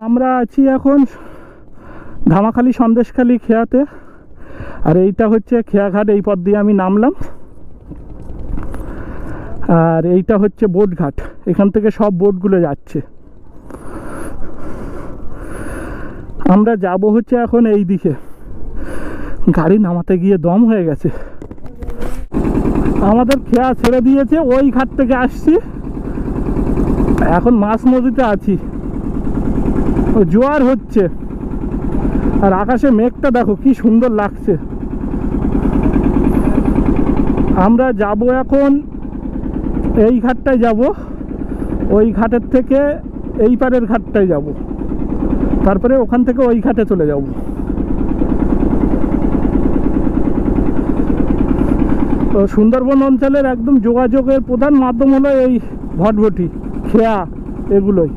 আমরা আছি এখন ধামাখালি সন্দেশখালি খেয়াতে, আর এইটা হচ্ছে খেয়াঘাট। এই পথ দিয়ে আমি নামলাম, আর এইটা হচ্ছে বোটঘাট। এখান থেকে সব বোটগুলো যাচ্ছে। আমরা যাব হচ্ছে এখন এই দিকে। গাড়ি নামাতে গিয়ে দম হয়ে গেছে। আমাদের খেয়া ছেড়ে দিয়েছে, ওই ঘাট থেকে আসছি। এখন মাছ নদীতে আছি, জোয়ার হচ্ছে, আর আকাশে মেঘটা দেখো কি সুন্দর লাগছে। আমরা যাব এখন এই ঘাটটায় যাব, ওই ঘাটের থেকে এই পারের ঘাটটায় যাব, তারপরে ওখান থেকে ওই ঘাটে চলে যাব। তো সুন্দরবন অঞ্চলের একদম যোগাযোগের প্রধান মাধ্যম হলো এই ভটভটি, খেয়া, এগুলোই।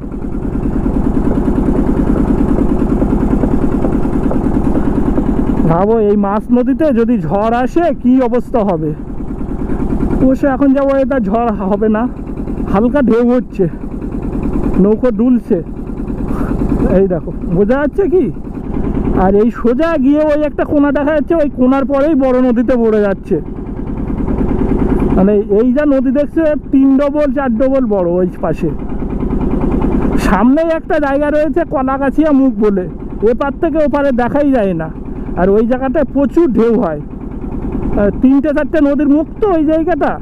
ভাবো এই মাছ নদীতে যদি ঝড় আসে কি অবস্থা হবে। অবশ্য এখন যাবো, এটা ঝড় হবে না, হালকা ঢেউ হচ্ছে, নৌকো দুলছে, এই দেখো বোঝা যাচ্ছে কি। আর এই সোজা গিয়ে ওই একটা কোনা দেখা যাচ্ছে, ওই কোনার পরেই বড় নদীতে পড়ে যাচ্ছে। মানে এই যা নদী দেখছে 3 ডবল 4 ডবল বড়। ওই পাশে সামনেই একটা জায়গা রয়েছে কলাগাছিয়া মুখ বলে, এপার থেকে ওপারে দেখাই যায় না। আর ওই জায়গাটায় প্রচুর ঢেউ হয়, 3-4টে নদীর মুখ তো ওই জায়গাটা।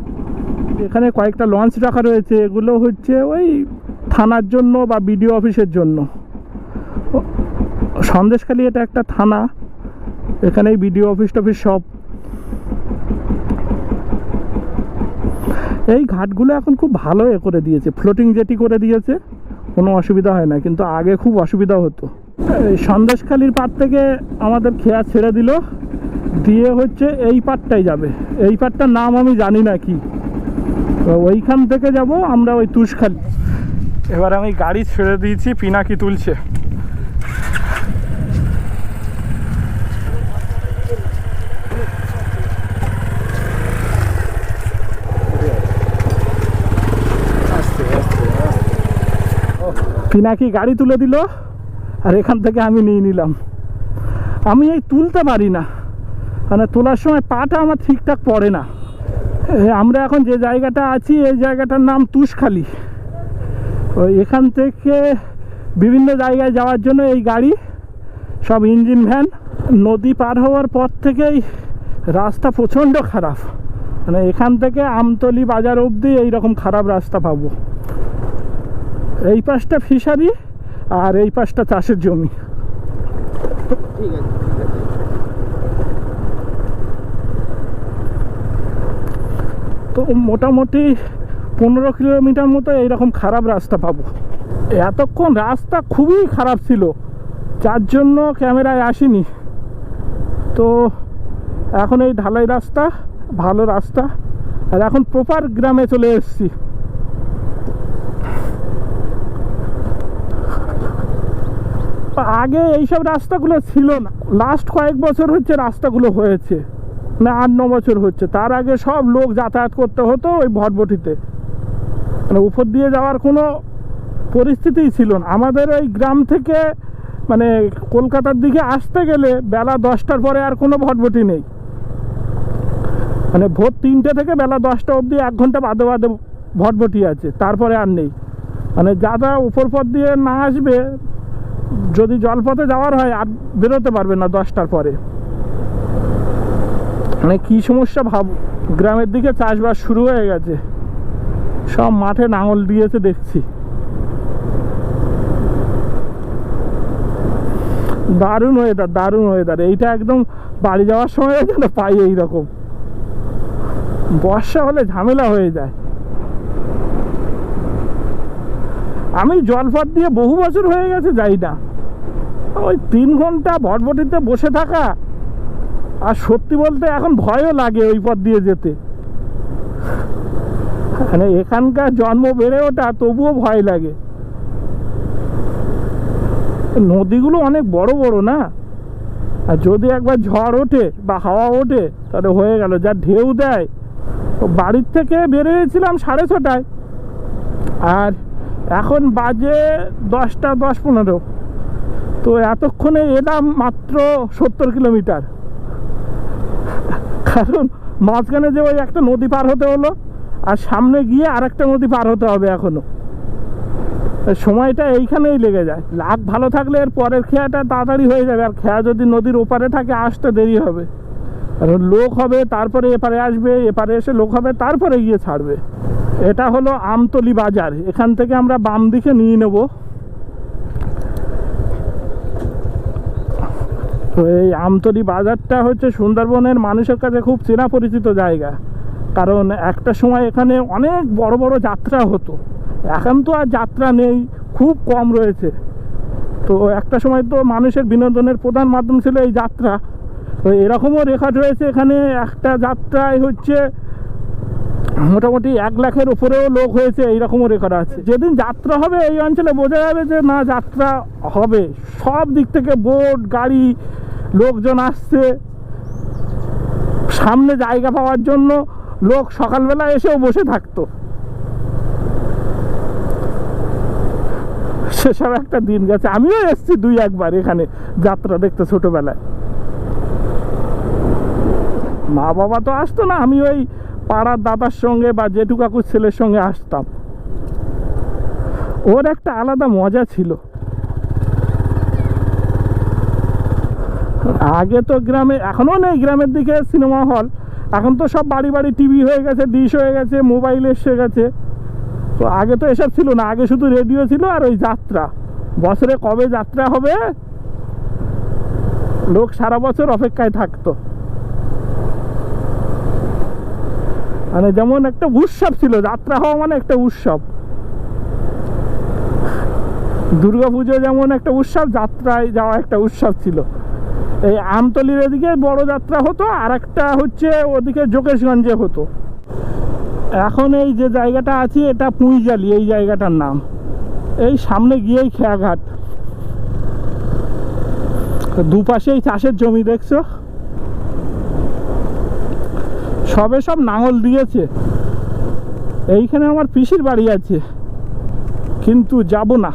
এখানে কয়েকটা লঞ্চ রাখা রয়েছে, এগুলো হচ্ছে ওই থানার জন্য বা বিডিও অফিসের জন্য। সন্দেশখালি এটা একটা থানা, এখানেই বিডিও অফিস টফিস সব। এই ঘাটগুলো এখন খুব ভালো করে দিয়েছে, ফ্লোটিং জেটি করে দিয়েছে, কোনো অসুবিধা হয় না। কিন্তু আগে খুব অসুবিধা হতো। এই সন্দেশখালির পার থেকে আমাদের খেয়া ছেড়ে দিল, দিয়ে হচ্ছে এই পারটাই যাবে। এই পারটার নাম আমি জানি না কি, ওইখান থেকে যাব আমরা ওই তুষখালি। এবার আমি গাড়ি ছেড়ে দিয়েছি, পিনাকি তুলছে। পিনাকি গাড়ি তুলে দিল, আর এখান থেকে আমি নিয়ে নিলাম। আমি এই তুলতে পারি না, মানে তোলার সময় পাটা আমার ঠিকঠাক পড়ে না। আমরা এখন যে জায়গাটা আছি, এই জায়গাটার নাম তুষখালি। ওই এখান থেকে বিভিন্ন জায়গায় যাওয়ার জন্য এই গাড়ি সব ইঞ্জিন ভ্যান। নদী পার হওয়ার পর থেকেই রাস্তা প্রচণ্ড খারাপ, মানে এখান থেকে আমতলি বাজার অবধি এইরকম খারাপ রাস্তা পাবো। এই পাশটা ফিশারি আর এই পাশটা চাষের জমি। তো মোটামুটি 15 কিলোমিটার মতো এইরকম খারাপ রাস্তা পাবো। এতক্ষণ রাস্তা খুবই খারাপ ছিল, যার জন্য ক্যামেরায় আসিনি। তো এখন এই ঢালাই রাস্তা, ভালো রাস্তা, আর এখন প্রপার গ্রামে চলে এসেছি। আগে এইসব রাস্তাগুলো ছিল না, লাস্ট কয়েক বছর হচ্ছে রাস্তাগুলো হয়েছে, না 8-9 বছর হচ্ছে। তার আগে সব লোক যাতায়াত করতে হতো ওই ভটভটিতে, মানে উপর দিয়ে যাওয়ার কোনো পরিস্থিতিই ছিল না। আমাদের ওই গ্রাম থেকে মানে কলকাতার দিকে আসতে গেলে বেলা 10টার পরে আর কোনো ভটভটি নেই, মানে ভোর 3টে থেকে বেলা 10টা অবধি 1 ঘন্টা বাদে বাদে ভটভটি আছে, তারপরে আর নেই। মানে যারা উপর পথ দিয়ে না আসবে, যদি জলপথে যাওয়ার হয় আর বেরোতে পারবে না 10টার পরে। মানে কী সমস্যা ভাব। গ্রামের দিকে চাষবাস শুরু হয়ে গেছে, সব মাঠে নাঙল দিয়েছে দেখছি। দারুণ ওয়েদার, দারুণ ওয়েদার। এইটা একদম বাড়ি যাওয়ার সময় যেন পাই এইরকম। বর্ষা হলে ঝামেলা হয়ে যায়। আমি জলপথ দিয়ে বহু বছর হয়ে গেছে যাই না। ওই 3 ঘন্টা ভটভটিতে বসে থাকা, আর সত্যি বলতে এখন ভয়ও লাগে ওই পথ দিয়ে যেতে। মানে এখানকার জন্ম বেড়ে ওঠা, তবুও ভয় লাগে। নদীগুলো অনেক বড় বড় না, আর যদি একবার ঝড় ওঠে বা হাওয়া ওঠে তাহলে হয়ে গেল, যা ঢেউ দেয়। বাড়ির থেকে বেরিয়েছিলাম 6:30টায়, আর এখন বাজে 10টা 10-15। তো এতক্ষণে এলাম মাত্র 70 কিলোমিটার, কারণ মাঝখানে যে ওই একটা নদী পার হতে হলো আর সামনে গিয়ে আর একটা নদী পার হতে হবে। এখনো সময়টা এইখানেই লেগে যায়। লাক ভালো থাকলে এর পরের খেয়াটা তাড়াতাড়ি হয়ে যাবে, আর খেয়া যদি নদীর ওপারে থাকে আসতে দেরি হবে, কারণ লোক হবে তারপরে এপারে আসবে, এপারে এসে লোক হবে তারপরে গিয়ে ছাড়বে। এটা হলো আমতলি বাজার, এখান থেকে আমরা বাম দিকে নিয়ে নেব। তো এই আমতলি বাজারটা হচ্ছে সুন্দরবনের মানুষের কাছে খুব চেনা পরিচিত জায়গা, কারণ একটা সময় এখানে অনেক বড় বড় যাত্রা হতো। এখন তো আর যাত্রা নেই, খুব কম রয়েছে। তো একটা সময় তো মানুষের বিনোদনের প্রধান মাধ্যম ছিল এই যাত্রা। তো এরকমও রেকর্ড রয়েছে, এখানে একটা যাত্রায় হচ্ছে মোটামুটি 1 লাখের উপরেও লোক হয়েছে, এইরকমও রেকর্ড আছে। যেদিন যাত্রা হবে এই অঞ্চলে বোঝা যাবে যে না যাত্রা হবে। সব দিক থেকে বোট গাড়ি লোকজন আসছে, সামনে জায়গা পাওয়ার জন্য লোক সকালবেলা এসেও বসে থাকতো। সেসব একটা দিন গেছে। আমিও এসেছি 2-1 বার এখানে যাত্রা দেখতে ছোটবেলায়। মা বাবা তো আসতো না, আমি ওই পাড়ার দাদার সঙ্গে বা জেঠু কাকুর ছেলের সঙ্গে আসতাম। ওর একটা আলাদা মজা ছিল। আগে তো গ্রামে, এখনও নেই গ্রামের দিকে সিনেমা হল, এখন তো সব বাড়ি বাড়ি টিভি হয়ে গেছে, ডিশ হয়ে গেছে, মোবাইল এসে গেছে। তো আগে তো এসব ছিল না, আগে শুধু রেডিও ছিল আর ওই যাত্রা। বছরে কবে যাত্রা হবে লোক সারা বছর অপেক্ষায় থাকতো। মানে যেমন একটা উৎসব ছিল, যাত্রা হওয়া মানে একটা উৎসব। দুর্গাপুজো যেমন একটা উৎসব, যাত্রায় যাওয়া একটা উৎসব ছিল। এই আমতলির এদিকে বড় যাত্রা হতো, আর একটা হচ্ছে ওদিকে যোগেশগঞ্জে হতো। এখন এই যে জায়গাটা আছে এটা পুঁইজালি, এই জায়গাটার নাম। এই সামনে গিয়েই খেয়াঘাট, দুপাশেই চাষের জমি দেখছো, সবে সব নাঙল দিয়েছে। এইখানে আমার পিসির বাড়ি আছে, কিন্তু যাব না,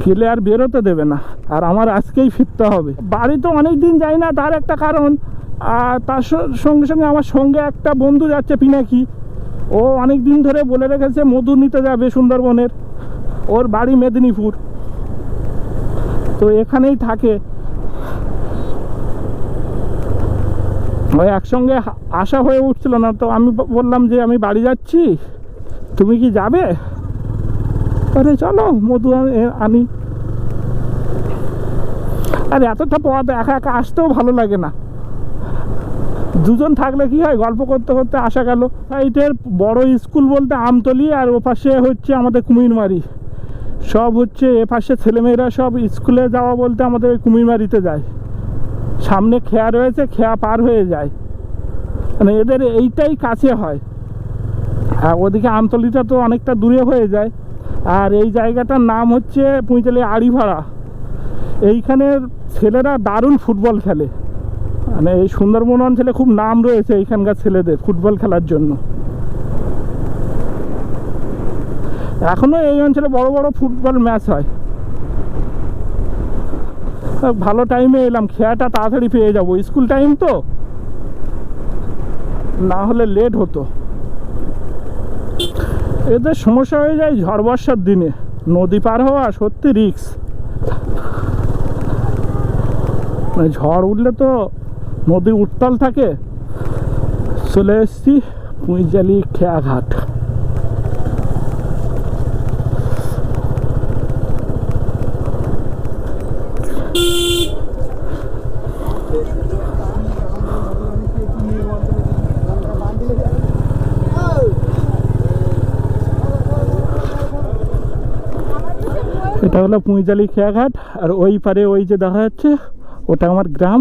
গেলে আর বেরোতে দেবে না। আর আমার আজকেই ফিরতে হবে। বাড়ি তো অনেক দিন যাই না, তার একটা কারণ। আর তার সঙ্গে সঙ্গে আমার সঙ্গে একটা বন্ধু যাচ্ছে পিনাকি, ও অনেক দিন ধরে বলে রেখেছে মধু নিতে যাবে সুন্দরবনের। ওর বাড়ি মেদিনীপুর, তো এখানেই থাকে। ওই একসঙ্গে আসা হয়ে উঠছিল না, তো আমি বললাম যে আমি বাড়ি যাচ্ছি, তুমি কি যাবে? আরে চলো মধু আনি। আর এতটা পথ একা একা আসতেও ভালো লাগে না, দুজন থাকলে কি হয় গল্প করতে করতে আসা গেল। সাইটের বড় স্কুল বলতে আমতলি, আর ওপাশে হচ্ছে আমাদের কুমিরমারি। সব হচ্ছে এপাশে ছেলেমেয়েরা সব স্কুলে যাওয়া বলতে আমাদের কুমিরমারিতে যায়। সামনে খেয়া রয়েছে, খেয়া পার হয়ে যায়, মানে এদের এইটাই কাছে হয়। আর ওদিকে আমতলিটা তো অনেকটা দূরে হয়ে যায়। আর এই জায়গাটার নাম হচ্ছে পুঁইজালি আড়িভাড়া। এইখানের ছেলেরা দারুণ ফুটবল খেলে, মানে এই সুন্দরবন অঞ্চলে খুব নাম রয়েছে এইখানকার ছেলেদের ফুটবল খেলার জন্য। এখনো এই অঞ্চলে বড় বড় ফুটবল ম্যাচ হয়। ভালো টাইমে এলাম, খেয়াটা তাড়াতাড়ি পেয়ে যাবো, স্কুল টাইম তো, না হলে লেট হতো। এদের সমস্যা হয়ে যায় ঝড় বর্ষার দিনে, নদী পার হওয়া সত্যি রিস্ক। ঝড় উঠলে তো নদী উত্তাল থাকে। চলে এসছি পুঁইজালি খেয়াঘাট। এটা হলো পুঁইজালি খেয়াঘাট, আর ওই পারে ওই যে দেখা যাচ্ছে ওটা আমার গ্রাম।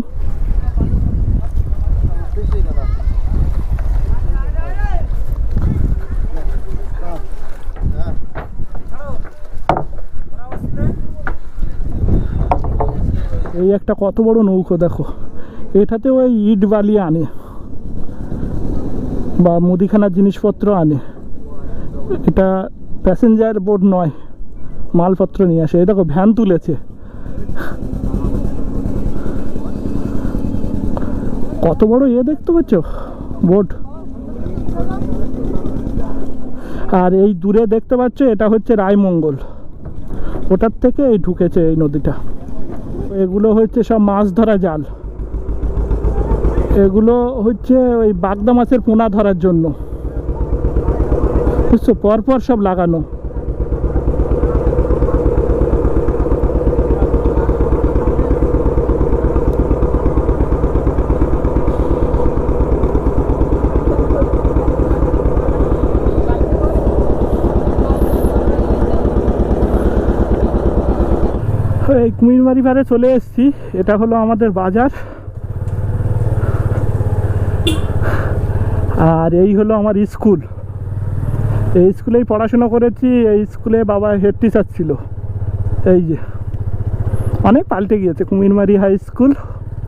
এই একটা কত বড় নৌকো দেখো, এটাতে ওই ইট বালি আনে বা মুদিখানার জিনিসপত্র আনে। এটা প্যাসেঞ্জার বোট নয়, মালপত্র নিয়ে আসে। এই দেখো ভ্যান তুলেছে, কত বড় দেখতে পাচ্ছ বোট। আর এই দূরে দেখতে পাচ্ছ এটা হচ্ছে রায়মঙ্গল, ওটার থেকে এই ঢুকেছে এই নদীটা। এগুলো হচ্ছে সব মাছ ধরা জাল, এগুলো হচ্ছে ওই বাগদা মাছের পোনা ধরার জন্য, বুঝছো, পরপর সব লাগানো। এই কুমিরমারি পাড়ে চলে এসেছি, এটা হলো আমাদের বাজার। আর এই হলো আমার স্কুল, এই স্কুলেই পড়াশোনা করেছি। এই স্কুলে বাবা হেড টিচার ছিল। এই যে অনেক পাল্টে গিয়েছে, কুমিরমারি হাই স্কুল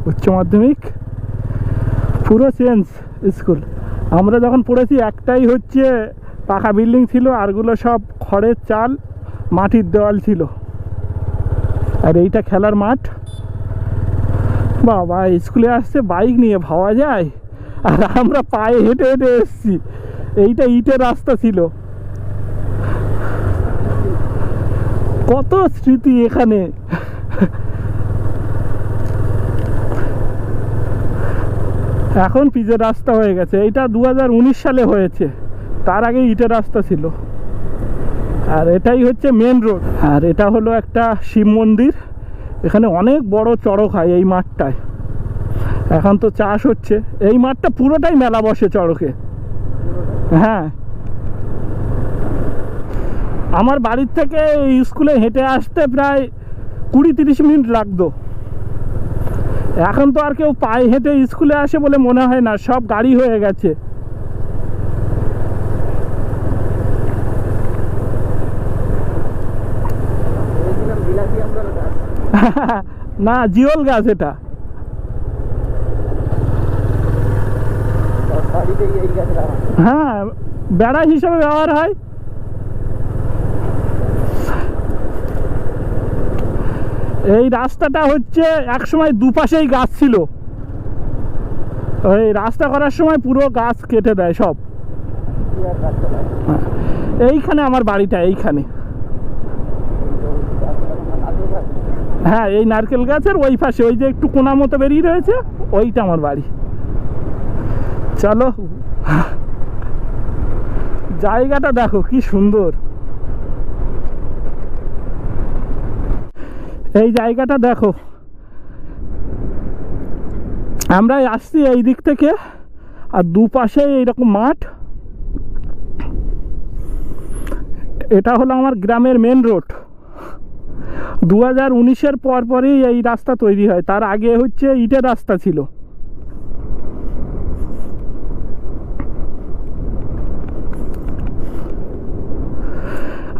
উচ্চ মাধ্যমিক, পুরো চেঞ্জ স্কুল। আমরা যখন পড়েছি একটাই হচ্ছে পাকা বিল্ডিং ছিল, আরগুলো সব খড়ের চাল, মাটির দেওয়াল ছিল। আর এইটা খেলার মাঠ। বাবা স্কুলে আসছে বাইক নিয়ে, ভাবা যায়? আর আমরা পায়ে হেঁটে হেঁটে এসেছি। এইটা ইটের রাস্তা ছিল। কত স্মৃতি এখানে। এখন পিচের রাস্তা হয়ে গেছে। এইটা 2019 সালে হয়েছে, তার আগে ইটের রাস্তা ছিল। আর এটাই হচ্ছে মেন রোড। আর এটা হলো একটা শিব মন্দির। এখানে অনেক বড় চড়ক হয় এই মাঠটায়। এখন তো চাষ হচ্ছে। এই মাঠটা পুরোটাই মেলা বসে চড়কে। হ্যাঁ, আমার বাড়ির থেকে এই স্কুলে হেঁটে আসতে প্রায় 20-30 মিনিট লাগতো। এখন তো আর কেউ পায়ে হেঁটে স্কুলে আসে বলে মনে হয় না, সব গাড়ি হয়ে গেছে। না, জিওল গাছ এটা। হ্যাঁ, বেড়া হিসাবে ব্যবহার হয়। এই রাস্তাটা হচ্ছে একসময় দুপাশেই গাছ ছিল, ওই রাস্তা করার সময় পুরো গাছ কেটে দেয় সব। এইখানে আমার বাড়িটা, এইখানে। হ্যাঁ, এই নারকেল গাছের ওই পাশে, ওই যে একটু কোনা মতো বেরিয়ে রয়েছে, ওইটা আমার বাড়ি। চলো, জায়গাটা দেখো কি সুন্দর। এই জায়গাটা দেখো, আমরা আসছি এই দিক থেকে, আর দুপাশে এইরকম মাঠ। এটা হলো আমার গ্রামের মেন রোড। 2019-এর পরই এই রাস্তা তৈরি হয়, তার আগে হচ্ছে ইটের রাস্তা ছিল।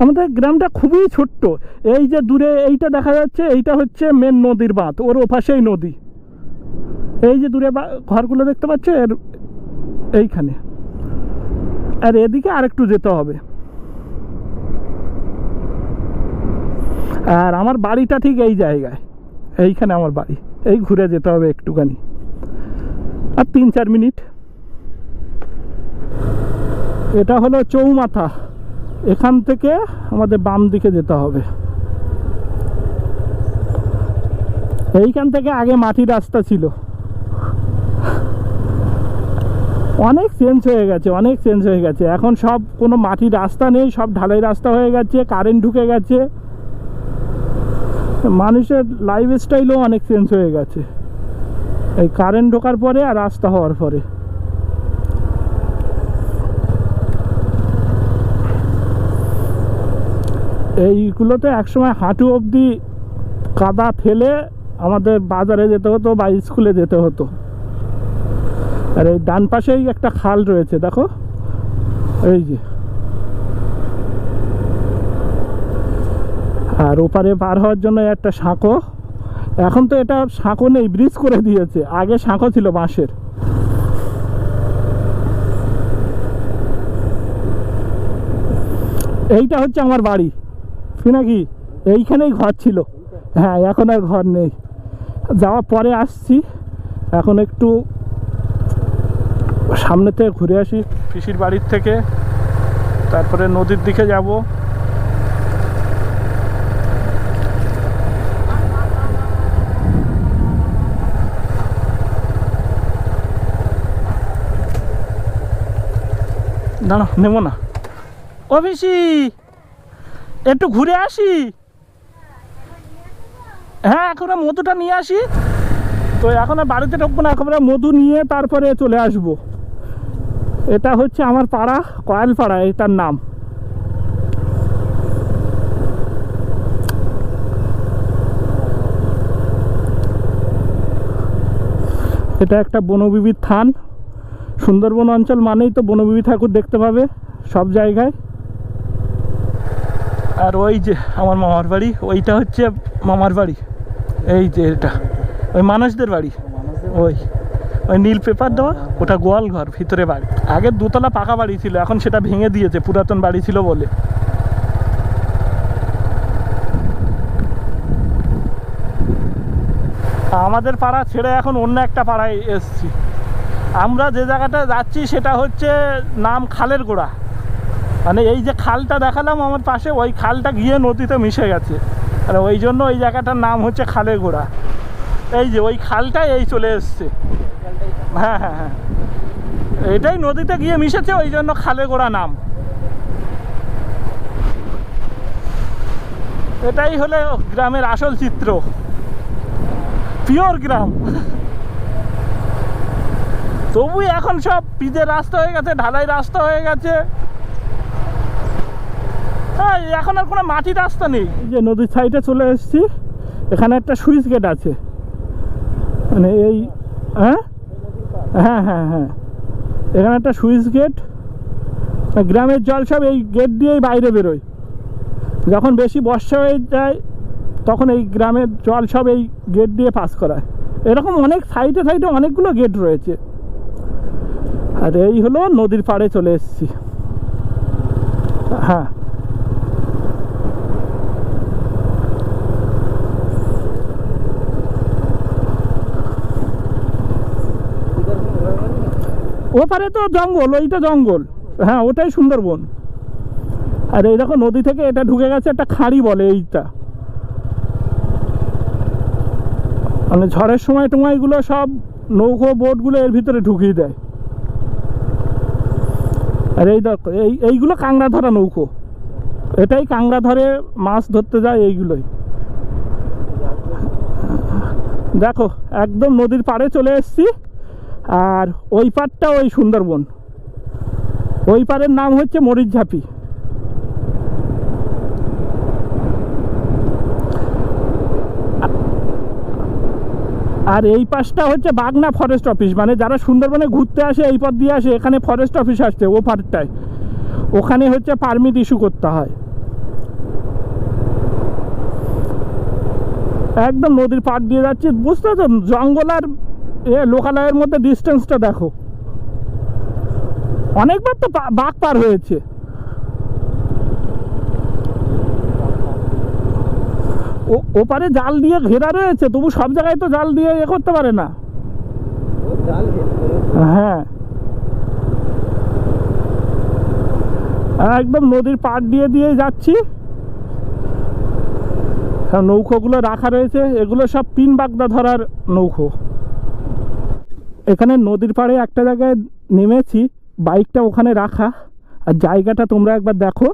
আমাদের গ্রামটা খুবই ছোট্ট। এই যে দূরে এইটা দেখা যাচ্ছে, এইটা হচ্ছে মেন নদীর বাঁধ, ওর ওপাশেই নদী। এই যে দূরে ঘরগুলো দেখতে পাচ্ছ, এর এইখানে। আর এদিকে আরেকটু যেতে হবে। আর আমার বাড়িটা ঠিক এই জায়গায়, এইখানে আমার বাড়ি। এই ঘুরে যেতে হবে একটুখানি, আর 3-4 মিনিট। এটা হলো চৌমাথা, এখান থেকে আমাদের বাম দিকে যেতে হবে। এইখান থেকে আগে মাটির রাস্তা ছিল। অনেক চেঞ্জ হয়ে গেছে, অনেক চেঞ্জ হয়ে গেছে। এখন সব কোনো মাটির রাস্তা নেই, সব ঢালাই রাস্তা হয়ে গেছে, কারেন্ট ঢুকে গেছে। মানুষের লাইফস্টাইলও অনেক চেঞ্জ হয়ে গেছে এই কারেন্ট ঢোকার পরে আর রাস্তা হওয়ার পরে। এইগুলোতে একসময় হাঁটু অবধি কাদা ফেলে আমাদের বাজারে যেতে হতো বা স্কুলে যেতে হতো। আর এই ডান পাশেই একটা খাল রয়েছে, দেখো, এই যে। আর ওপারে পার হওয়ার জন্য একটা সাঁকো। এখন তো এটা সাঁকো নেই, ব্রিজ করে দিয়েছে। আগে সাঁকো ছিল বাঁশের। এইটা হচ্ছে আমার বাড়ি, নাকি এইখানেই ঘর ছিল। হ্যাঁ, এখন আর ঘর নেই, যাওয়ার পরে আসছি। এখন একটু সামনে থেকে ঘুরে আসি পিসির বাড়ির থেকে, তারপরে নদীর দিকে যাব। না না, নেবো না। ও পিসি, একটু ঘুরে আসি। হ্যাঁ, এখন মধুটা নিয়ে আসি। তো এখন আর বাড়িতে ঢুকবো না, একেবারে মধু নিয়ে তারপরে চলে আসব। এটা হচ্ছে আমার পাড়া, কয়ালপাড়া এটার নাম। এটা একটা বনবিবির থান। সুন্দরবন অঞ্চল মানেই তো বনবিবি ঠাকুর দেখতে পাবে সব জায়গায়। আর ওই যে আমার মামার বাড়ি, ওইটা হচ্ছে মামার বাড়ি। এই যে এটা ওই মানুষদের বাড়ি, ওই ওই নীল পেপার দেওয়া, ওটা গোয়াল ঘর, ভিতরে বাড়ি। আগে দোতলা পাকা বাড়ি ছিল, এখন সেটা ভেঙে দিয়েছে, পুরাতন বাড়ি ছিল বলে। আমাদের পাড়া ছেড়ে এখন অন্য একটা পাড়ায় এসছি। আমরা যে জায়গাটা যাচ্ছি সেটা হচ্ছে নাম খালের গোড়া। মানে এই যে খালটা দেখালাম আমার পাশে, ওই খালটা গিয়ে নদীতে মিশে গেছে, আর ওই জন্য ওই জায়গাটার নাম হচ্ছে খালের গোড়া। এই যে ওই খালটাই এই চলে এসছে। হ্যাঁ হ্যাঁ হ্যাঁ, এটাই নদীতে গিয়ে মিশেছে, ওই জন্য খালের গোড়া নাম। এটাই হলো গ্রামের আসল চিত্র, পিওর গ্রাম। তবু এখন সব পিচের রাস্তা হয়ে গেছে, ঢালাই রাস্তা হয়ে গেছে। হ্যাঁ, এখন আর কোনো মাটির রাস্তা নেই। এই যে নদীর সাইডে চলে এসেছি, এখানে একটা সুইচ গেট আছে। মানে এই হ্যাঁ হ্যাঁ হ্যাঁ হ্যাঁ, এখানে একটা সুইচ গেট। গ্রামের জল সব এই গেট দিয়েই বাইরে বেরোয়। যখন বেশি বর্ষা হয়ে যায় তখন এই গ্রামের জল সব এই গেট দিয়ে পাস করায়। এরকম অনেক সাইডে সাইডে অনেকগুলো গেট রয়েছে। আর এই হলো নদীর পাড়ে চলে এসেছি। হ্যাঁ, ওপারে তো জঙ্গল, ওইটা জঙ্গল। হ্যাঁ, ওটাই সুন্দরবন। আর এই দেখো নদী থেকে এটা ঢুকে গেছে একটা খাঁড়ি বলে এইটা। মানে ঝড়ের সময় টুমাইগুলো সব নৌকো বোটগুলো এর ভিতরে ঢুকিয়ে দেয়। আর এই দেখো এইগুলো কাঁংড়া ধরা নৌকো, এটাই কাঁংড়া ধরে মাছ ধরতে যায় এইগুলোই। দেখো একদম নদীর পাড়ে চলে এসেছি। আর ওই পাড়টা ওই সুন্দরবন, ওই পাড়ের নাম হচ্ছে মরিচঝাপি। আর এই পাশটা হচ্ছে বাগনা ফরেস্ট অফিস। মানে যারা সুন্দরবনে ঘুরতে আসে এই পথ দিয়ে আসে, এখানে ফরেস্ট অফিস আসছে ও পাড়টায়, ওখানে হচ্ছে পারমিট ইস্যু করতে হয়। একদম নদীর পাড় দিয়ে যাচ্ছি, বুঝতে তো জঙ্গল আর লোকালয়ের মধ্যে ডিস্টেন্সটা দেখো। অনেকবার তো বাঘ পার হয়েছে। ওপারে জাল দিয়ে ঘেরা রয়েছে, তবু সব জায়গায় তো জাল দিয়ে এ করতে পারে না। হ্যাঁ, একদম নদীর পাড় দিয়ে দিয়ে যাচ্ছি। নৌকোগুলো রাখা রয়েছে, এগুলো সব পিন বাগদা ধরার নৌকো। এখানে নদীর পাড়ে একটা জায়গায় নেমেছি, বাইকটা ওখানে রাখা। আর জায়গাটা তোমরা একবার দেখো,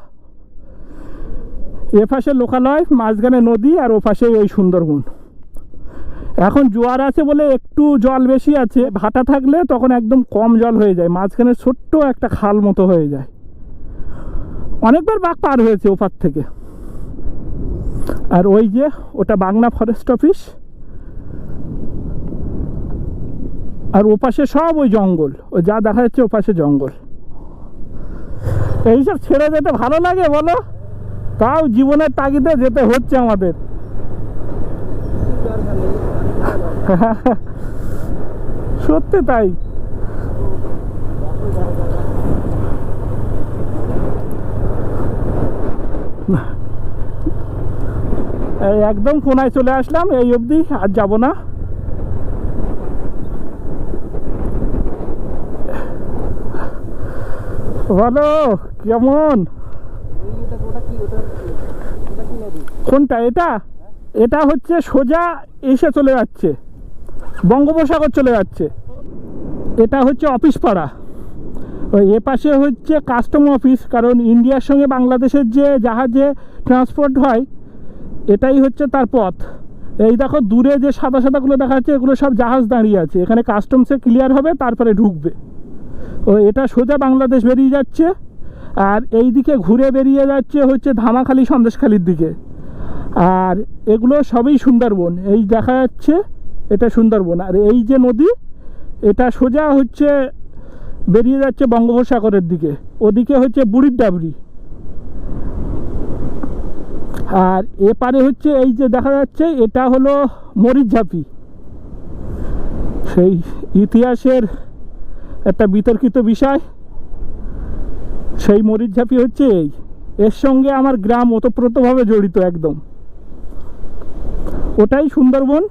এ পাশে লোকালয়, মাঝখানে নদী, আর ও পাশে ওই সুন্দরবন। এখন জোয়ার আছে বলে একটু জল বেশি আছে, ভাটা থাকলে তখন একদম কম জল হয়ে যায়, মাঝখানে ছোট্ট একটা খাল মতো হয়ে যায়। অনেকবার বাঘ পার হয়েছে ওপার থেকে। আর ওই যে ওটা বাগনা ফরেস্ট অফিস, আর ওপাশে সব ওই জঙ্গল, ও যা দেখা যাচ্ছে ওপাশে জঙ্গল। এইসব ছেড়ে যেতে ভালো লাগে বলো, তাও জীবনের তাগিদে যেতে হচ্ছে আমাদের। সত্যি তাই। এই একদম কোনায় চলে আসলাম, এই অবধি আর যাব না। বলো কেমন? কোনটা এটা? এটা হচ্ছে সোজা এসে চলে যাচ্ছে, বঙ্গোপসাগর চলে যাচ্ছে। এটা হচ্ছে অফিস পাড়া। ওই এ পাশে হচ্ছে কাস্টম অফিস, কারণ ইন্ডিয়ার সঙ্গে বাংলাদেশের যে জাহাজে ট্রান্সপোর্ট হয় এটাই হচ্ছে তার পথ। এই দেখো দূরে যে সাদা সাদাগুলো দেখা যাচ্ছে, এগুলো সব জাহাজ দাঁড়িয়ে আছে, এখানে কাস্টমসে ক্লিয়ার হবে তারপরে ঢুকবে। ও এটা সোজা বাংলাদেশ বেরিয়ে যাচ্ছে, আর এই দিকে ঘুরে বেরিয়ে যাচ্ছে হচ্ছে ধামাখালি সন্দেশখালির দিকে। আর এগুলো সবই সুন্দরবন, এই দেখা যাচ্ছে এটা সুন্দরবন। আর এই যে নদী, এটা সোজা হচ্ছে বেরিয়ে যাচ্ছে বঙ্গোপসাগরের দিকে, ওদিকে হচ্ছে বুড়ির ডাবরি। আর এপারে হচ্ছে এই যে দেখা যাচ্ছে এটা হলো মরিচঝাপি, সেই ইতিহাসের একটা বিতর্কিত বিষয়। সেই মরিচঝাপি হচ্ছে এই, এর সঙ্গে আমার গ্রাম ওতপ্রোতভাবে জড়িত একদম। ওটাই সুন্দরবন,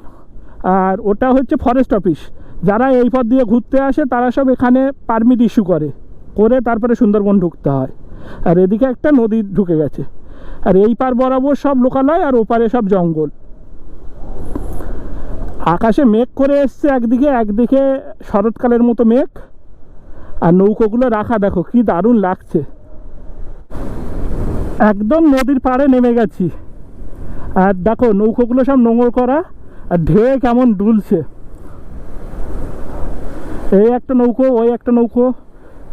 আর ওটা হচ্ছে ফরেস্ট অফিস। যারা এই পথ দিয়ে ঘুরতে আসে তারা সব এখানে পারমিট ইস্যু করে তারপরে সুন্দরবন ঢুকতে হয়। আর এদিকে একটা নদী ঢুকে গেছে, আর এই পার বরাবর সব লোকালয়, আর ওপারে সব জঙ্গল। আকাশে মেঘ করে এসছে একদিকে শরৎকালের মতো মেঘ, আর নৌকোগুলো রাখা দেখো কি দারুণ লাগছে। একদম নদীর পাড়ে নেমে গেছি, আর দেখো নৌকোগুলো সব নোঙর করা, আর ঢেউ কেমন দুলছে। এই একটা নৌকো, ওই একটা নৌকো,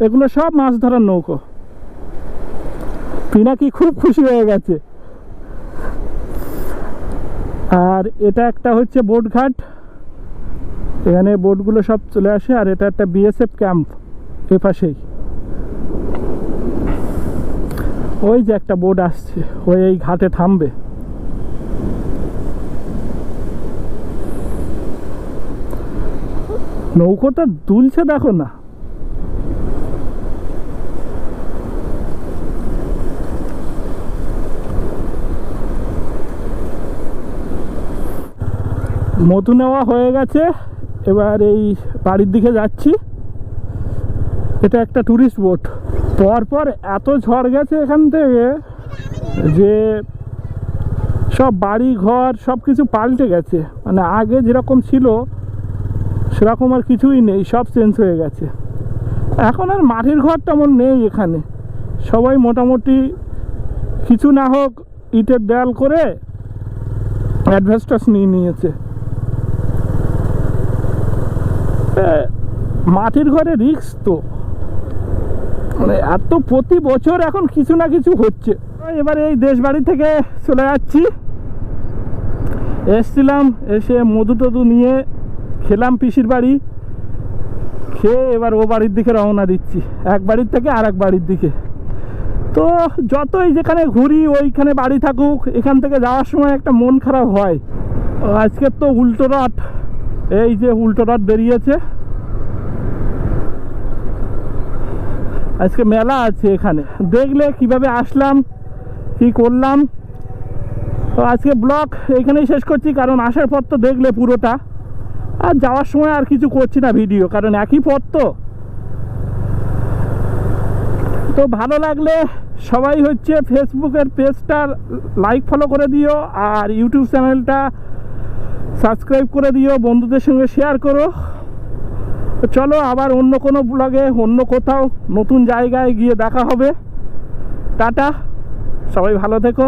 এগুলো সব মাছ ধরার নৌকো। পিনাকি খুব খুশি হয়ে গেছে। আর এটা একটা হচ্ছে বোট ঘাট, এখানে বোটগুলো সব চলে আসে। আর এটা একটা বিএসএফ ক্যাম্প এ পাশেই। ওই যে একটা বোট আসছে, ওই এই ঘাটে থামবে। নৌকোটা দুলছে দেখো না। মধু নেওয়া হয়ে গেছে, এবার এই বাড়ির দিকে যাচ্ছি। এটা একটা টুরিস্ট বোট। পরপর এত ঝড় গেছে এখান থেকে যে সব বাড়ি ঘর সব কিছু পাল্টে গেছে। মানে আগে যেরকম ছিল সেরকম আর কিছুই নেই, সব চেঞ্জ হয়ে গেছে। এখন আর মাটির ঘর তেমন নেই এখানে, সবাই মোটামুটি কিছু না হোক ইটের দেয়াল করে অ্যাডভেস্টাস নিয়ে নিয়েছে। মাটির ঘরে রিস্ক তো, মানে এত প্রতি বছর এখন কিছু না কিছু হচ্ছে। এবার এই দেশ বাড়ি থেকে চলে যাচ্ছি। এসছিলাম, এসে মধু টধু নিয়ে খেলাম পিসির বাড়ি, খেয়ে এবার ও বাড়ির দিকে রওনা দিচ্ছি, এক বাড়ির থেকে আর এক বাড়ির দিকে। তো যতই যেখানে ঘুরি ওইখানে বাড়ি থাকুক, এখান থেকে যাওয়ার সময় একটা মন খারাপ হয়। আজকে তো উল্টো রথ, এই যে উল্টো রথ বেরিয়েছে, আজকে মেলা আছে এখানে। দেখলে কিভাবে আসলাম কি করলাম। তো আজকে ব্লগ এইখানেই শেষ করছি, কারণ আসার পর তো দেখলে পুরোটা, আর যাওয়ার সময় আর কিছু করছি না ভিডিও, কারণ একই পথ তো। তো ভালো লাগলে সবাই হচ্ছে ফেসবুকের পেজটা লাইক ফলো করে দিও, আর ইউটিউব চ্যানেলটা সাবস্ক্রাইব করে দিও, বন্ধুদের সঙ্গে শেয়ার করো। চলো আবার অন্য কোনো ব্লগে অন্য কোথাও নতুন জায়গায় গিয়ে দেখা হবে। টাটা, সবাই ভালো থেকো।